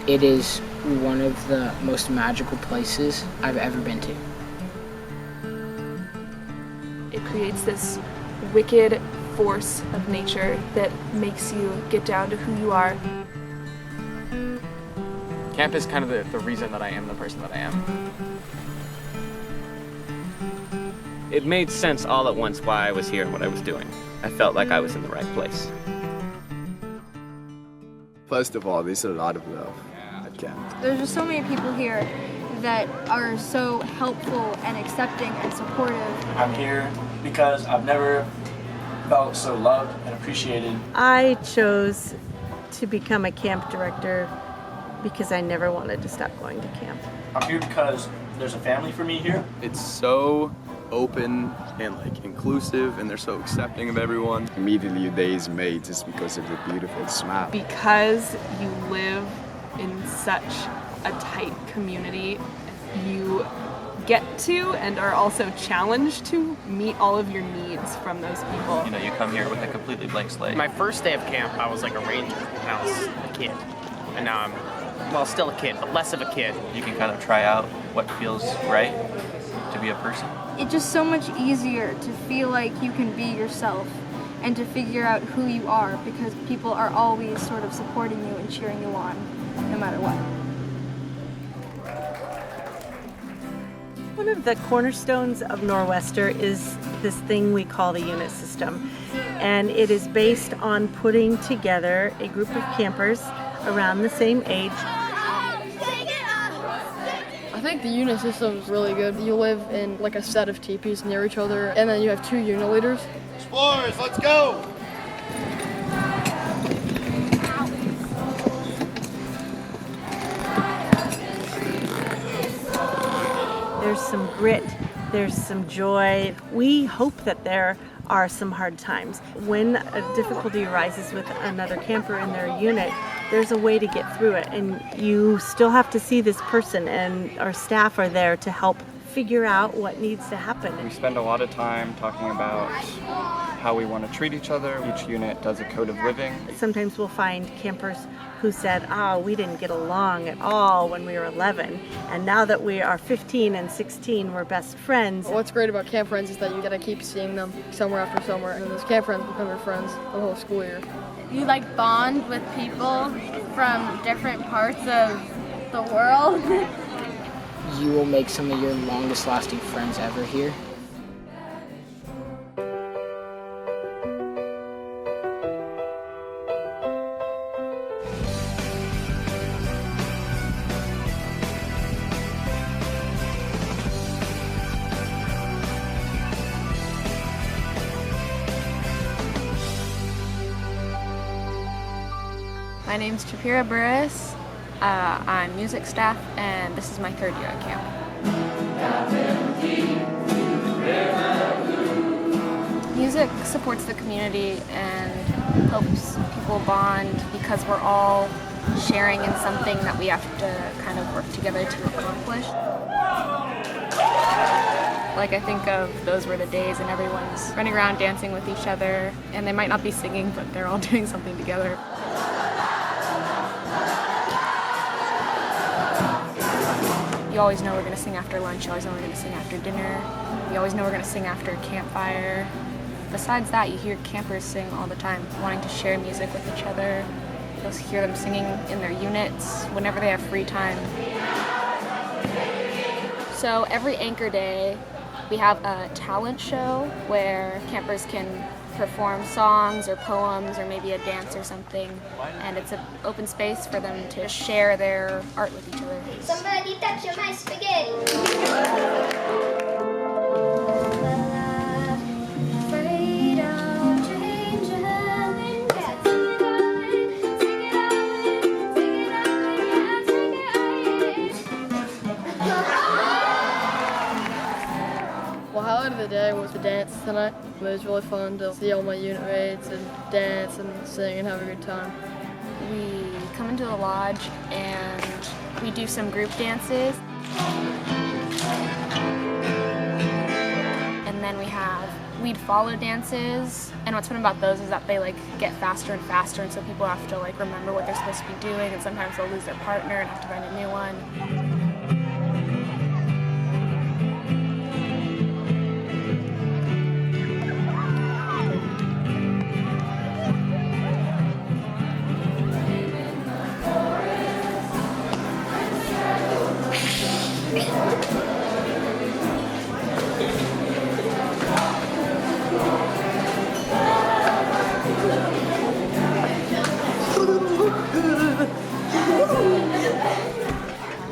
It is one of the most magical places I've ever been to. It creates this wicked force of nature that makes you get down to who you are. Camp is kind of the reason that I am the person that I am. It made sense all at once why I was here and what I was doing. I felt like I was in the right place. First of all, there's a lot of love at camp. There's just so many people here that are so helpful and accepting and supportive. I'm here because I've never felt so loved and appreciated. I chose to become a camp director because I never wanted to stop going to camp. I'm here because there's a family for me here. It's so open and inclusive, and they're so accepting of everyone. Immediately your day is made just because of the beautiful smile. Because you live in such a tight community, you get to and are also challenged to meet all of your needs from those people. You know, you come here with a completely blank slate. My first day of camp, I was like a ranger. I was a kid. And now I'm, well, still a kid, but less of a kid. You can kind of try out what feels right to be a person. It's just so much easier to feel like you can be yourself and to figure out who you are because people are always sort of supporting you and cheering you on, no matter what. One of the cornerstones of Nor'Wester is this thing we call the unit system. And it is based on putting together a group of campers around the same age. I think the unit system is really good. You live in like a set of teepees near each other, and then you have 2 unit leaders. Explorers, let's go! There's some grit, there's some joy. We hope that there are some hard times. When a difficulty arises with another camper in their unit, there's a way to get through it, and you still have to see this person, and our staff are there to help figure out what needs to happen. We spend a lot of time talking about how we want to treat each other. Each unit does a code of living. Sometimes we'll find campers who said, we didn't get along at all when we were 11, and now that we are 15 and 16, we're best friends. What's great about camp friends is that you gotta keep seeing them summer after summer, and those camp friends become your friends the whole school year. You bond with people from different parts of the world. You will make some of your longest lasting friends ever here. My name's Chapira Burris. I'm music staff, and this is my 3rd year at camp. Music supports the community and helps people bond because we're all sharing in something that we have to kind of work together to accomplish. I think of those were the days and everyone's running around dancing with each other, and they might not be singing, but they're all doing something together. You always know we're going to sing after lunch, you always know we're going to sing after dinner, you always know we're going to sing after a campfire. Besides that, you hear campers sing all the time, wanting to share music with each other. You'll hear them singing in their units whenever they have free time. So every anchor day, we have a talent show where campers can perform songs or poems or maybe a dance or something, and it's an open space for them to share their art with each other. Somebody touch my spaghetti! Well, highlight of the day was the dance tonight. It was really fun to see all my unit mates and dance and sing and have a good time. We come into the lodge and we do some group dances. And then we have we'd follow dances, and what's fun about those is that they like get faster and faster, and so people have to like remember what they're supposed to be doing, and sometimes they'll lose their partner and have to find a new one.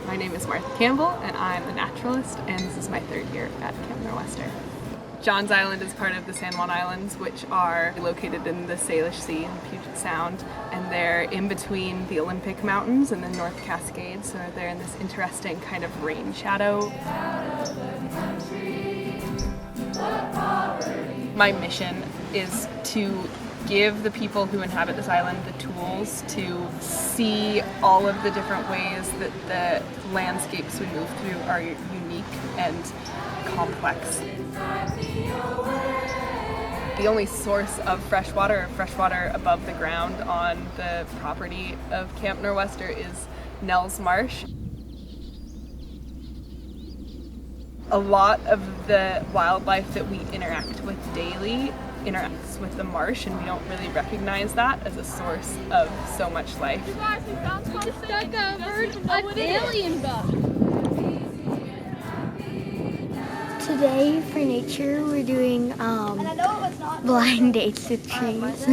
My name is Martha Campbell, and I'm the naturalist, and this is my 3rd year at Camp Nor'Wester. Johns Island is part of the San Juan Islands, which are located in the Salish Sea and Puget Sound, and they're in between the Olympic Mountains and the North Cascades, so they're in this interesting kind of rain shadow. My mission is to give the people who inhabit this island the tools to see all of the different ways that the landscapes we move through are unique and complex. The only source of fresh water above the ground on the property of Camp Nor'Wester is Nell's Marsh. A lot of the wildlife that we interact with daily interacts with the marsh, and we don't really recognize that as a source of so much life. You guys, we found something. An alien bug. Today for nature we're doing blind dates with trees.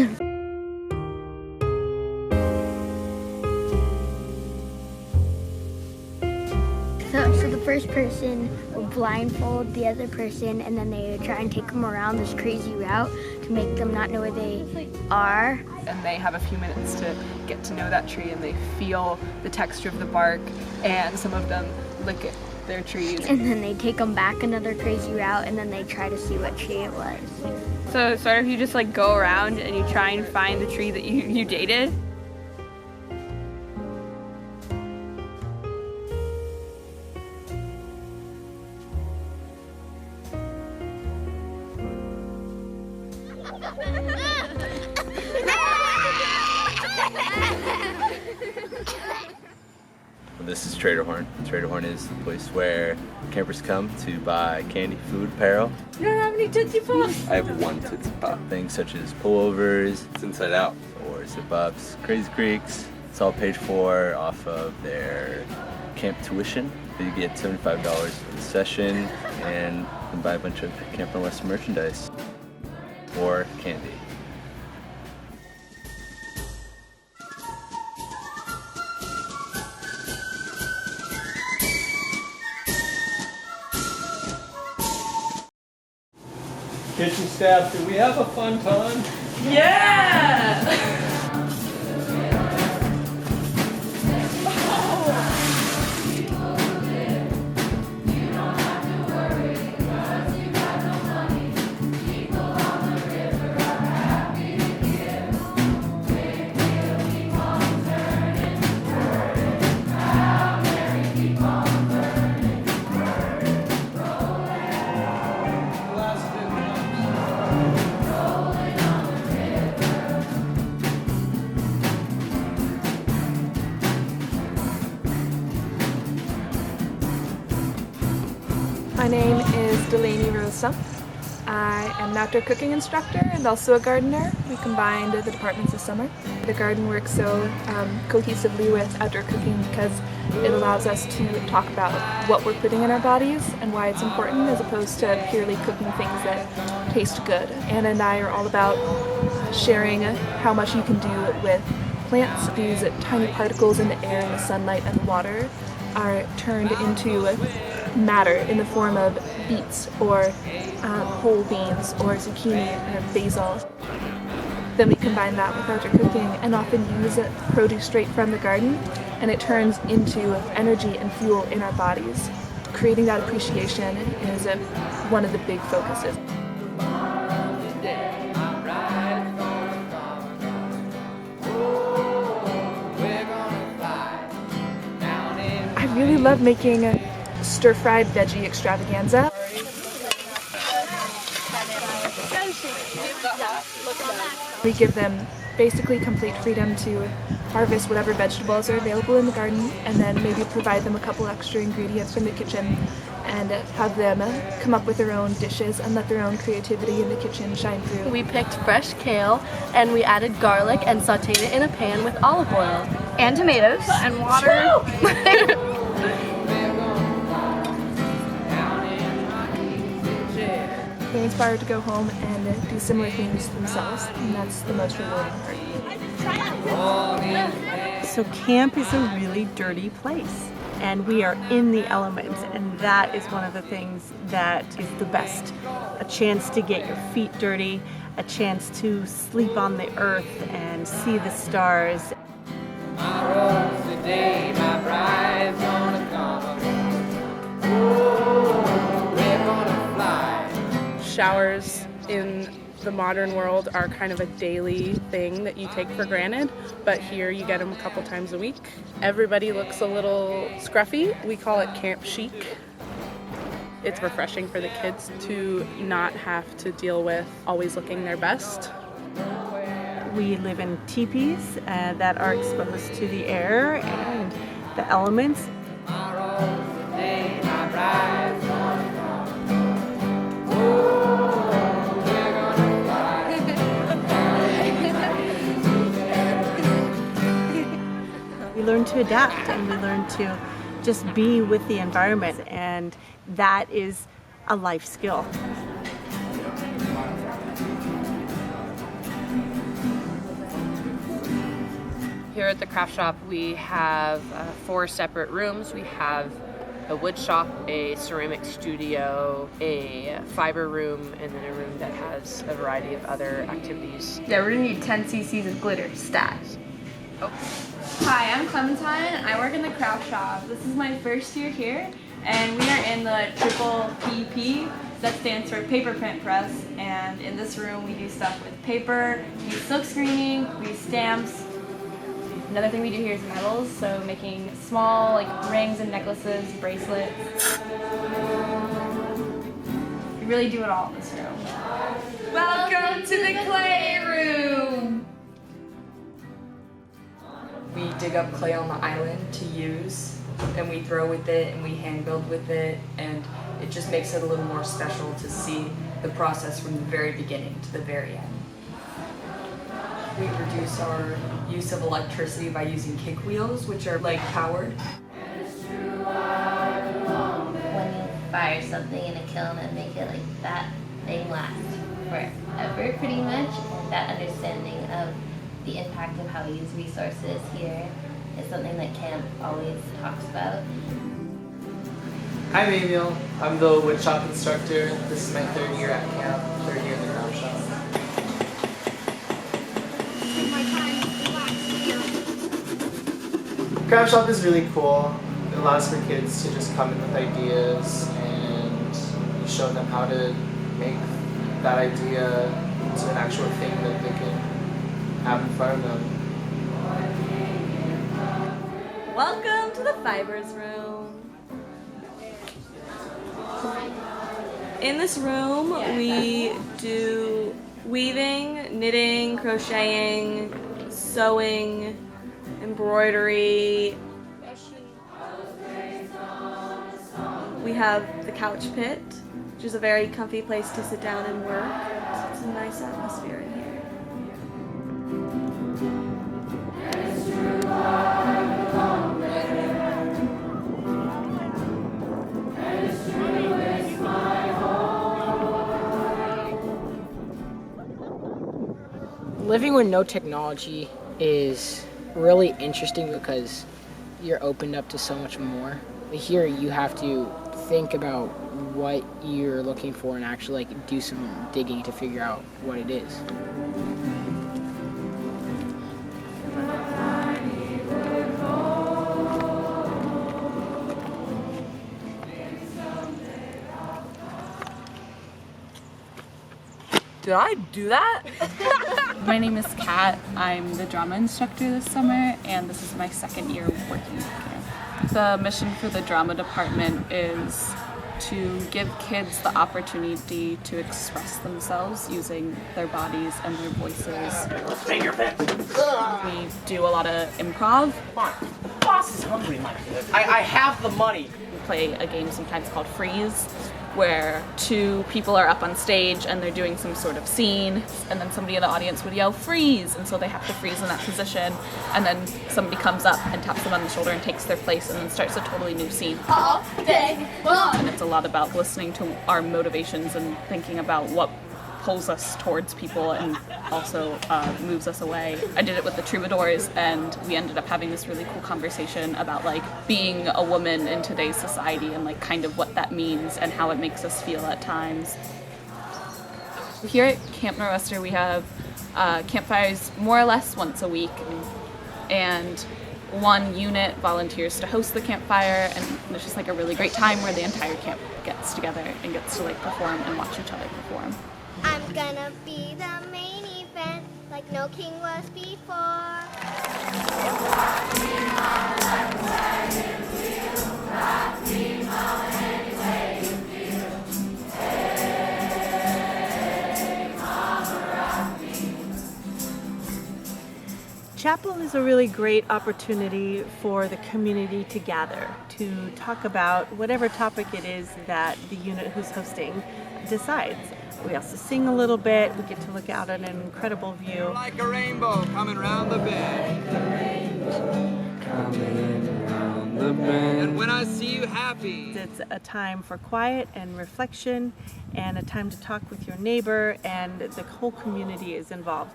So the first person will blindfold the other person, and then they would try and take them around this crazy route to make them not know where they are. And they have a few minutes to get to know that tree, and they feel the texture of the bark, and some of them lick at their trees. And then they take them back another crazy route, and then they try to see what tree it was. So sort of you just like go around and you try and find the tree that you dated. This is Trader Horn. Trader Horn is the place where campers come to buy candy, food, apparel. You don't have any Tootsie Pops? I have one Tootsie Pop. Things such as pullovers, it's Inside Out, or zip-ups, Crazy Creeks. It's all paid for off of their camp tuition. You get $75 for the session, and you can buy a bunch of Camp Nor'Wester merchandise or candy. Kitchen staff, do we have a fun time? Yeah! My name is Delaney Rosa. I am an outdoor cooking instructor and also a gardener. We combined the departments this summer. The garden works so cohesively with outdoor cooking because it allows us to talk about what we're putting in our bodies and why it's important, as opposed to purely cooking things that taste good. Anna and I are all about sharing how much you can do with plants. These tiny particles in the air and the sunlight and the water are turned into matter in the form of beets or whole beans or zucchini or basil. Then we combine that with outdoor cooking and often use produce straight from the garden, and it turns into energy and fuel in our bodies. Creating that appreciation is one of the big focuses. I really love making stir-fried veggie extravaganza. We give them basically complete freedom to harvest whatever vegetables are available in the garden, and then maybe provide them a couple extra ingredients from the kitchen and have them come up with their own dishes and let their own creativity in the kitchen shine through. We picked fresh kale and we added garlic and sauteed it in a pan with olive oil. And tomatoes. And water. They're inspired to go home and do similar things themselves, and that's the most rewarding part. So camp is a really dirty place, and we are in the elements, and that is one of the things that is the best. A chance to get your feet dirty, a chance to sleep on the earth and see the stars. Showers in the modern world are kind of a daily thing that you take for granted, but here you get them a couple times a week. Everybody looks a little scruffy. We call it camp chic. It's refreshing for the kids to not have to deal with always looking their best. We live in teepees that are exposed to the air and the elements. We learn to adapt, and we learn to just be with the environment, and that is a life skill. Here at the craft shop, we have 4 separate rooms. We have a wood shop, a ceramic studio, a fiber room, and then a room that has a variety of other activities. Yeah, we're gonna need 10 cc's of glitter, stat. Oh. Hi, I'm Clementine. I work in the craft shop. This is my first year here, and we are in the triple PP. That stands for paper print press, and in this room we do stuff with paper, we use silk screening, we use stamps. Another thing we do here is metals, so making small like rings and necklaces, bracelets. We really do it all in this room. Welcome to the clay room! We dig up clay on the island to use, and we throw with it and we hand build with it, and it just makes it a little more special to see the process from the very beginning to the very end. We reduce our use of electricity by using kick wheels, which are leg powered. When you fire something in a kiln and make it like that, thing lasts forever pretty much. And that understanding of the impact of how we use resources here is something that camp always talks about. Hi, I'm Emil. I'm the woodshop instructor. This is my 3rd year at camp, 3rd year in the craft shop. Craft shop is really cool. It allows for kids to just come in with ideas, and you show them how to make that idea into an actual thing that they can have in front of them. Welcome to the fibers room. In this room, we do weaving, knitting, crocheting, sewing, embroidery. We have the couch pit, which is a very comfy place to sit down and work. It's a nice atmosphere in here. Living with no technology is really interesting because you're opened up to so much more. Here you have to think about what you're looking for and actually like do some digging to figure out what it is. Did I do that? My name is Kat. I'm the drama instructor this summer, and this is my 2nd year working at camp. The mission for the drama department is to give kids the opportunity to express themselves using their bodies and their voices. Take your pick. We do a lot of improv. Come on, the boss is hungry, my kid. I have the money. We play a game sometimes called Freeze, where two people are up on stage and they're doing some sort of scene, and then somebody in the audience would yell freeze, and so they have to freeze in that position, and then somebody comes up and taps them on the shoulder and takes their place and then starts a totally new scene. All day long. And it's a lot about listening to our motivations and thinking about what pulls us towards people and also moves us away. I did it with the Troubadours, and we ended up having this really cool conversation about like being a woman in today's society and like kind of what that means and how it makes us feel at times. Here at Camp Nor'wester we have campfires more or less once a week, and one unit volunteers to host the campfire, and it's just like a really great time where the entire camp gets together and gets to like perform and watch each other perform. I'm gonna be the main event like no king was before. Chapel is a really great opportunity for the community to gather, to talk about whatever topic it is that the unit who's hosting decides. We also sing a little bit. We get to look out at an incredible view. Like a rainbow coming round the bend. And when I see you happy. It's a time for quiet and reflection, and a time to talk with your neighbor, and the whole community is involved.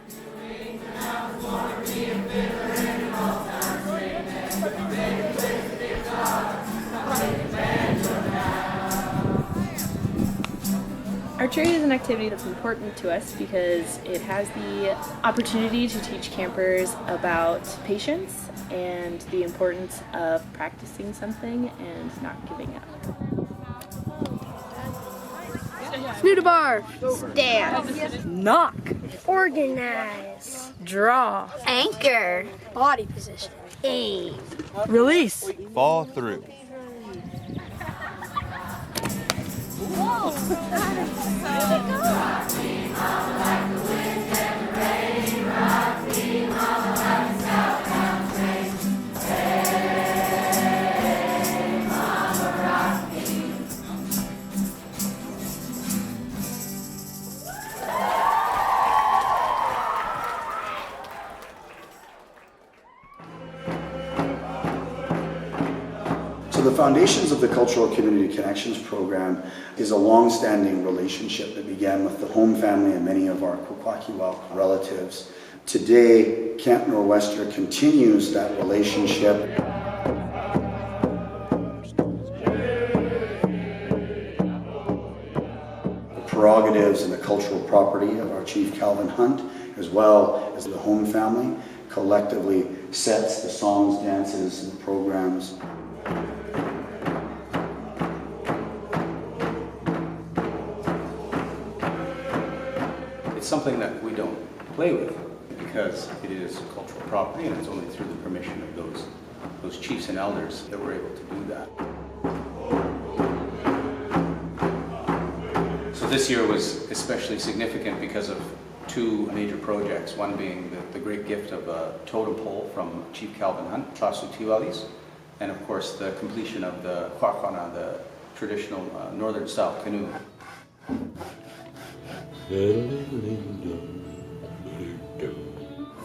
Archery is an activity that's important to us because it has the opportunity to teach campers about patience and the importance of practicing something and not giving up. Snooter bar. Stand. Knock. Organize. Draw. Anchor. Body position. Aim. Release. Fall through. So the foundations of the Cultural Community Connections program is a long-standing relationship that began with the home family and many of our Kwakwaka'wakw relatives. Today, Camp Nor'wester continues that relationship. The prerogatives and the cultural property of our Chief Calvin Hunt, as well as the home family, collectively sets the songs, dances, and programs. It's something that we don't play with because it is cultural property, and it's only through the permission of those chiefs and elders that we're able to do that. So this year was especially significant because of two major projects, one being the great gift of a totem pole from Chief Calvin Hunt, Tla'sut'iwa'lis, and of course the completion of the kwakwana, the traditional northern style canoe.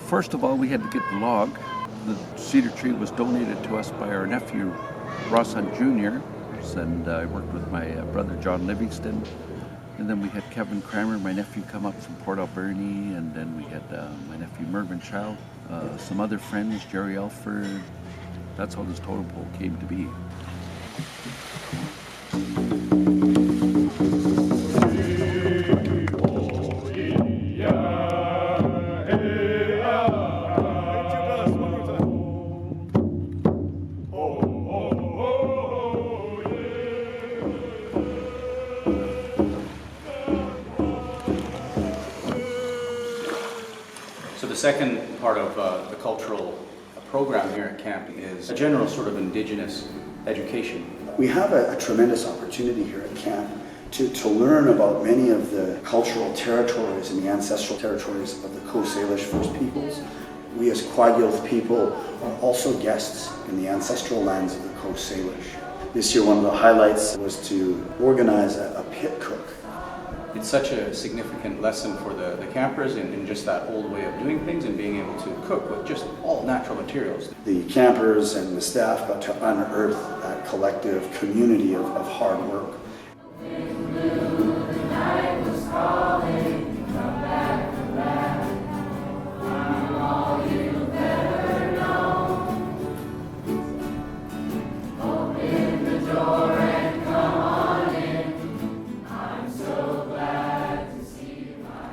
First of all, we had to get the log. The cedar tree was donated to us by our nephew, Ross Hunt Jr., and I worked with my brother, John Livingston. And then we had Kevin Kramer, my nephew, come up from Port Alberni, and then we had my nephew, Mervyn Child, some other friends, Jerry Elford. That's how this totem pole came to be. The second part of the cultural program here at camp is a general sort of indigenous education we have a tremendous opportunity here at camp to learn about many of the cultural territories and the ancestral territories of the Coast Salish First Peoples. We as Kwagilth people are also guests in the ancestral lands of the Coast Salish. This year one of the highlights was to organize a pit cook. It's such a significant lesson for the campers in just that old way of doing things and being able to cook with just all natural materials. The campers and the staff got to unearth that collective community of hard work.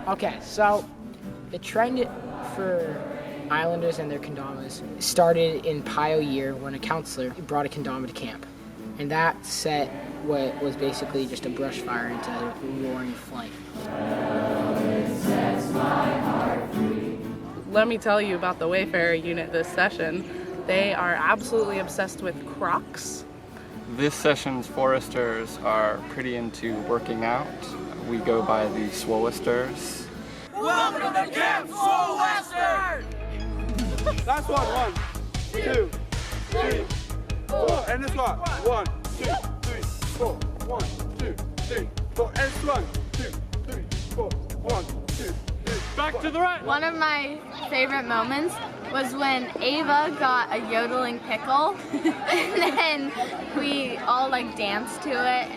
Okay, so the trend for Islanders and their kendamas started in Pio year when a counselor brought a kendama to camp. And that set what was basically just a brush fire into a roaring flame. Let me tell you about the Wayfarer unit this session. They are absolutely obsessed with Crocs. This session's foresters are pretty into working out. We go by the Swolesters. Welcome to Camp Swole Western! Last one. 1, 2, 3, 4. And this one. 1, 2, 3, 4. 1, 2, 3, 4. And this one. 2, 3, 4. 1, 2, 3. Back to the right. One of my favorite moments was when Ava got a yodeling pickle and then we all like danced to it.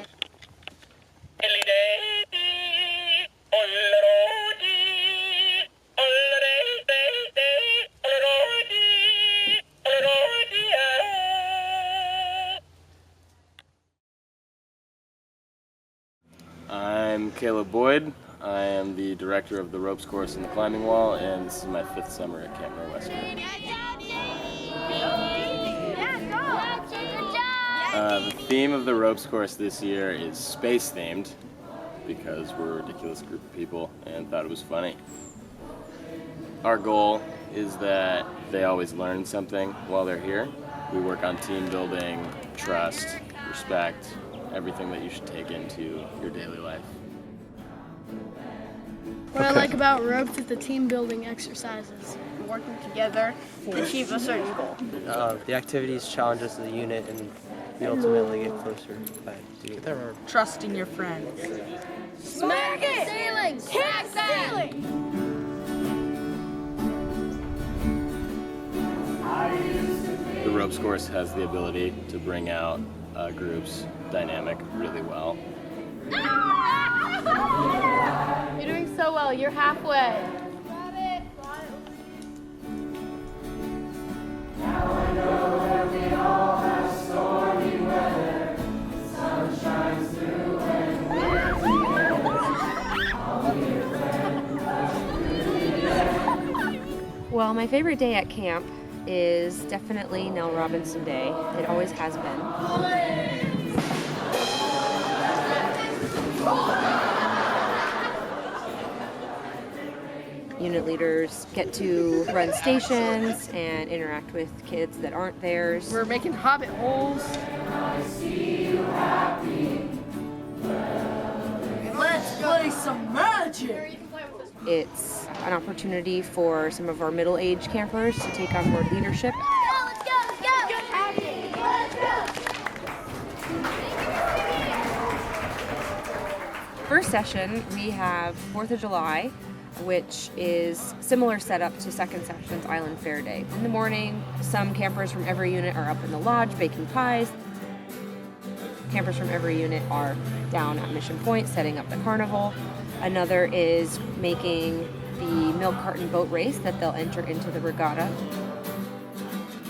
I'm Caleb Boyd. I am the director of the ropes course and the climbing wall, and this is my 5th summer at Camp Norwestern. The theme of the ropes course this year is space themed because we're a ridiculous group of people and thought it was funny. Our goal is that they always learn something while they're here. We work on team building, trust, respect, everything that you should take into your daily life. What I like about ropes is the team building exercises. Working together to achieve a certain goal. The activities challenge us as a unit and we ultimately get closer by doing it. Trusting your friends. Smack it! Sailing! Kick sailing! The ropes course has the ability to bring out a group's dynamic really well. You're doing so well. You're halfway. Got it. Now I know that we all have stormy weather. The sun shines through and we're together. I'll be your friend. Well, my favorite day at camp is definitely Nell Robinson Day. It always has been. Unit leaders get to run stations and interact with kids that aren't theirs. We're making hobbit holes. I see you happy. Let's play some magic. It's an opportunity for some of our middle-aged campers to take on more leadership. Let's go. First session, we have 4th of July, which is similar setup to second session's Island Fair Day. In the morning, some campers from every unit are up in the lodge baking pies. Campers from every unit are down at Mission Point setting up the carnival. Another is making the milk carton boat race that they'll enter into the regatta.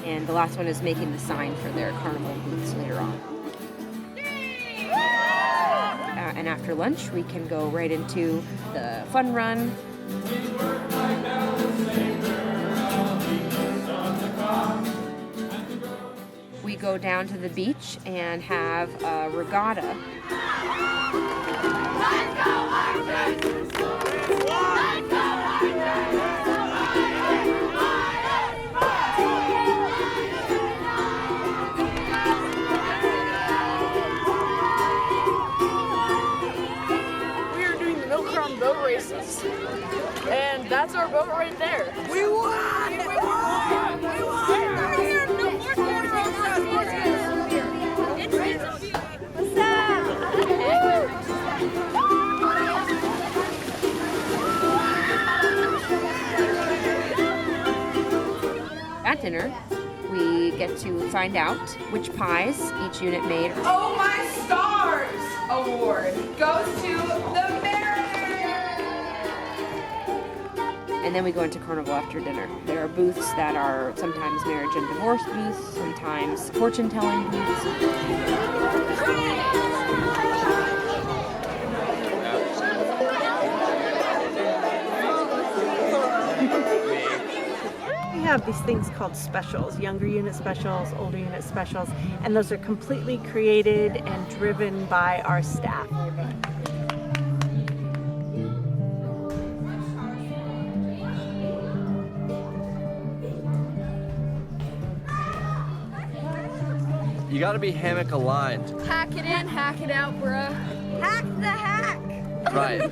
And the last one is making the sign for their carnival booths later on. And after lunch, we can go right into the fun run. We go down to the beach and have a regatta. dinner. We get to find out which pies each unit made. Oh My Stars award goes to the Mariners! And then we go into carnival after dinner. There are booths that are sometimes marriage and divorce booths, sometimes fortune-telling booths. We have these things called specials, younger unit specials, older unit specials, and those are completely created and driven by our staff. You gotta be hammock aligned. Hack it in, hack it out, bruh. Hack the hack. Right.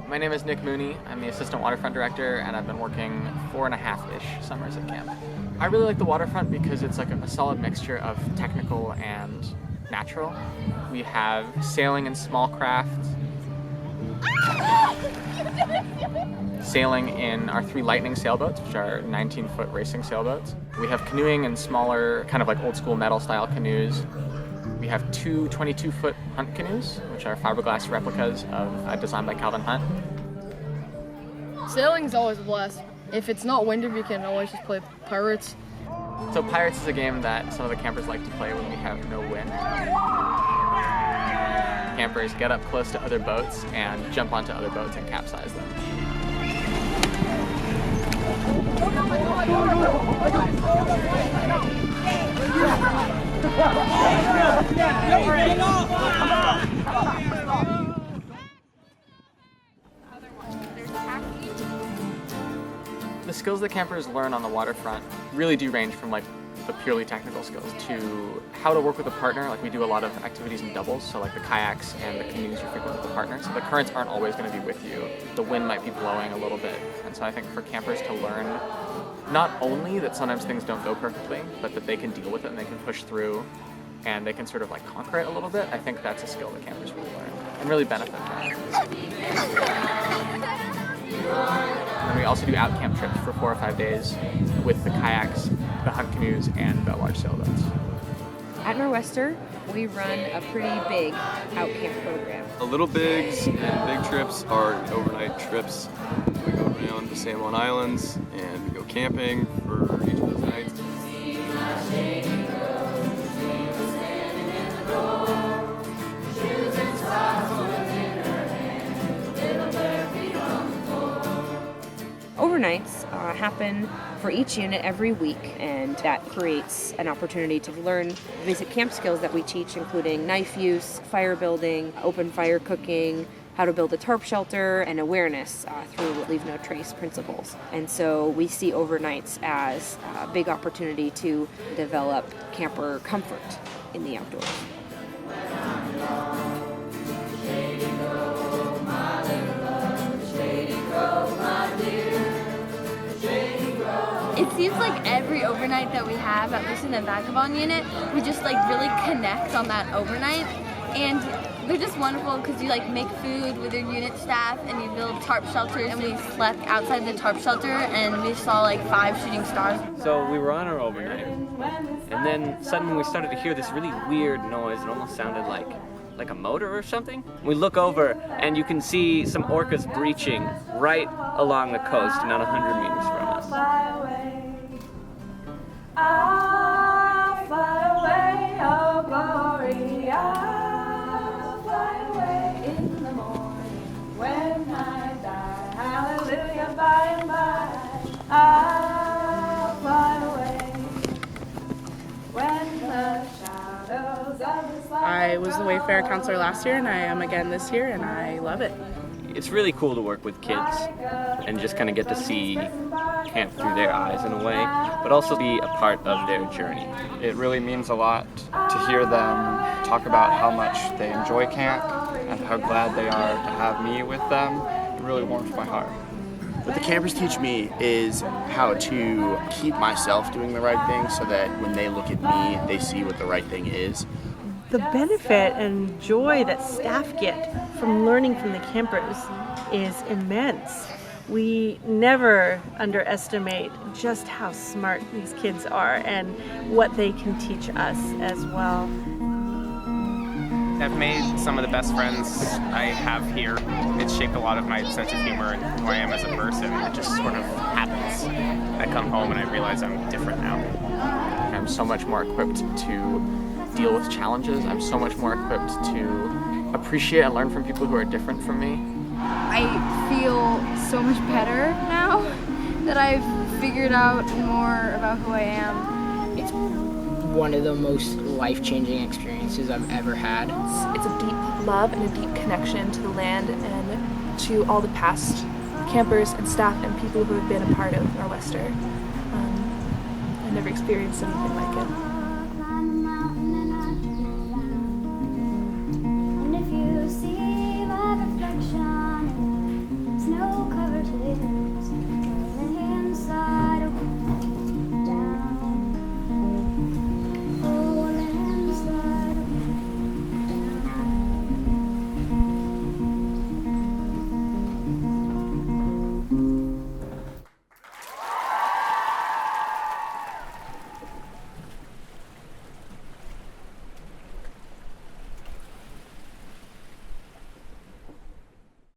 My name is Nick Mooney. I'm the assistant waterfront director, and I've been working 4.5-ish summers at camp. I really like the waterfront because it's like a solid mixture of technical and natural. We have sailing in small craft, sailing in our 3 Lightning sailboats, which are 19-foot racing sailboats. We have canoeing in smaller, kind of like old school metal style canoes. We have 2 22-foot hunt canoes, which are fiberglass replicas designed by Calvin Hunt. Sailing's always a blast. If it's not windy, we can always just play Pirates. So Pirates is a game that some of the campers like to play when we have no wind. Campers get up close to other boats and jump onto other boats and capsize them. The skills that campers learn on the waterfront really do range from like the purely technical skills to how to work with a partner. Like we do a lot of activities in doubles, so like the kayaks and the canoes are frequent with the partner. So the currents aren't always going to be with you. The wind might be blowing a little bit. And so I think for campers to learn not only that sometimes things don't go perfectly, but that they can deal with it and they can push through and they can sort of like conquer it a little bit, I think that's a skill that campers really learn and really benefit from. And we also do out camp trips for 4 or 5 days with the kayaks, the hunt canoes, and the large sailboats. At Nor'Wester, we run a pretty big out camp program. The little bigs and big trips are overnight trips. We go around the San Juan Islands and we go camping for each of those nights. Overnights happen for each unit every week, and that creates an opportunity to learn basic camp skills that we teach, including knife use, fire building, open fire cooking, how to build a tarp shelter, and awareness through leave no trace principles. And so we see overnights as a big opportunity to develop camper comfort in the outdoors. It seems like every overnight that we have, at least in the Vagabond unit, we just like really connect on that overnight. And they're just wonderful because you like make food with your unit staff and you build tarp shelters. And we slept outside the tarp shelter and we saw like 5 shooting stars. So we were on our overnight, and then suddenly we started to hear this really weird noise. It almost sounded like a motor or something. We look over and you can see some orcas breaching right along the coast, not 100 meters from us. I'll fly away, oh glory, I'll fly away in the morning when I die, hallelujah, by and by, I'll fly away when the shadows of the slide. I was the Wayfarer counselor last year and I am again this year and I love it. It's really cool to work with kids and just kind of get to see camp through their eyes in a way, but also be a part of their journey. It really means a lot to hear them talk about how much they enjoy camp and how glad they are to have me with them. It really warms my heart. What the campers teach me is how to keep myself doing the right thing so that when they look at me, they see what the right thing is. The benefit and joy that staff get from learning from the campers is immense. We never underestimate just how smart these kids are and what they can teach us as well. I've made some of the best friends I have here. It's shaped a lot of my sense of humor and who I am as a person. It just sort of happens. I come home and I realize I'm different now. I'm so much more equipped to deal with challenges. I'm so much more equipped to appreciate and learn from people who are different from me. I feel so much better now that I've figured out more about who I am. It's one of the most life-changing experiences I've ever had. It's a deep love and a deep connection to the land and to all the past campers and staff and people who have been a part of Nor'Wester. I never experienced anything like it.